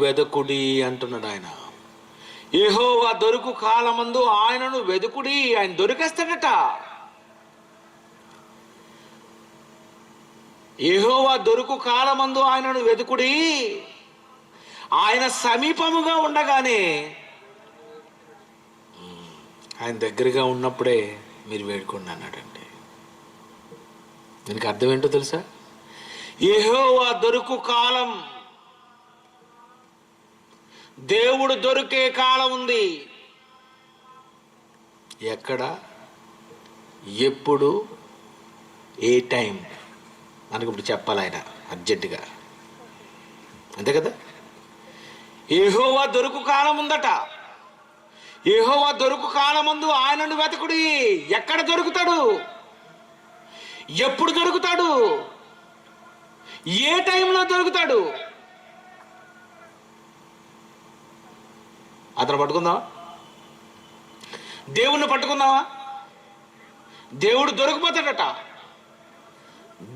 వెదకుడి అంటున్నాడు ఆయన. యెహోవా దొరుకు కాలమందు ఆయనను వెదుకుడి, ఆయన దొరికేస్తాడట. యెహోవా దొరుకు కాలమందు ఆయనను వెదుకుడి, ఆయన సమీపముగా ఉండగానే, ఆయన దగ్గరగా ఉన్నప్పుడే మీరు వేడుకోండి అన్నాడండి. దీనికి అర్థం ఏంటో తెలుసా? యెహోవా దొరుకు కాలం, దేవుడు దొరికే కాలం ఉంది. ఎక్కడ, ఎప్పుడు, ఏ టైం మనకి ఇప్పుడు చెప్పాలి ఆయన అర్జెంటుగా, అంతే కదా? యెహోవా దొరుకు కాలం ఉందట. యెహోవా దొరుకు కాలమందు ఆయనను వెతకుడి. ఎక్కడ దొరుకుతాడు, ఎప్పుడు దొరుకుతాడు, ఏ టైంలో దొరుకుతాడు? అతను పట్టుకుందామా? దేవుణ్ణి పట్టుకుందామా? దేవుడు దొరికిపోతాడట.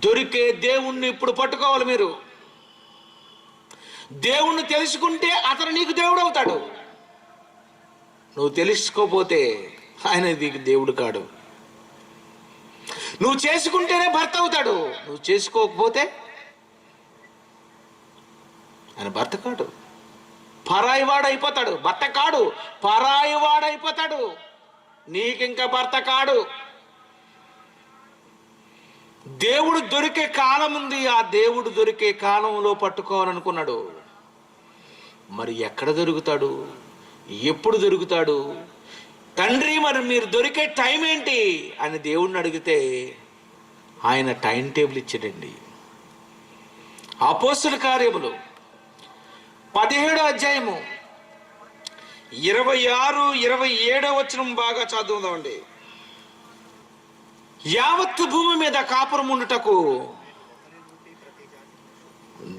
దొరికే దేవుణ్ణి ఇప్పుడు పట్టుకోవాలి మీరు. దేవుణ్ణి తెలుసుకుంటే అతను నీకు దేవుడు అవుతాడు. నువ్వు తెలుసుకోపోతే ఆయన నీకు దేవుడు కాడు. నువ్వు చేసుకుంటేనే భర్త అవుతాడు, నువ్వు చేసుకోకపోతే ఆయన భర్త కాడు, పరాయివాడైపోతాడు. భర్త కాడు, పరాయివాడైపోతాడు. నీకింకా భర్త కాడు. దేవుడు దొరికే కాలం ఉంది. ఆ దేవుడు దొరికే కాలంలో పట్టుకోవాలనుకున్నాడు. మరి ఎక్కడ దొరుకుతాడు, ఎప్పుడు దొరుకుతాడు? తండ్రి మరి మీరు దొరికే టైం ఏంటి అని దేవుడిని అడిగితే ఆయన టైం టేబుల్ ఇచ్చాడండి. అపోస్తల కార్యములు 17వ అధ్యాయము 26, 27 వచనం బాగా చదువుదామండి. యావత్తు భూమి మీద కాపురం ఉండుటకు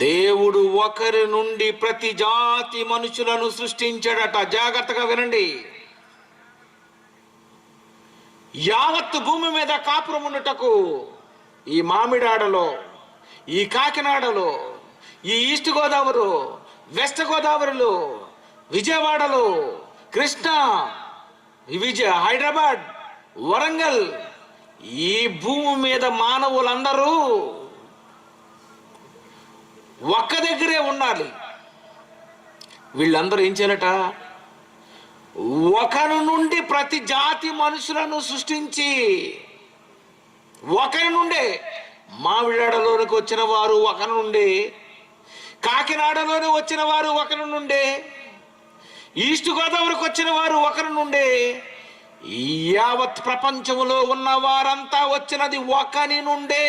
దేవుడు ఒకరి నుండి ప్రతి జాతి మనుషులను సృష్టించాడట. జాగ్రత్తగా వినండి. యావత్తు భూమి మీద కాపురం ఉండుటకు, ఈ మామిడాడలో, ఈ కాకినాడలో, ఈ ఈస్ట్ గోదావరి, వెస్ట్ గోదావరిలో, విజయవాడలో, కృష్ణా, హైదరాబాద్, వరంగల్, ఈ భూమి మీద మానవులందరూ ఒక్క దగ్గరే ఉండాలి. వీళ్ళందరూ ఏం చేయాలట? ఒకరి నుండి ప్రతి జాతి మనుషులను సృష్టించి, ఒకరి నుండే, మామిడాడలోనికి వచ్చిన వారు ఒకరి నుండే, కాకినాడలోనే వచ్చిన వారు ఒకరి నుండే, ఈస్ట్ గోదావరికి వచ్చిన వారు ఒకరి నుండే, యావత్ ప్రపంచంలో ఉన్న వారంతా వచ్చినది ఒకరి నుండే.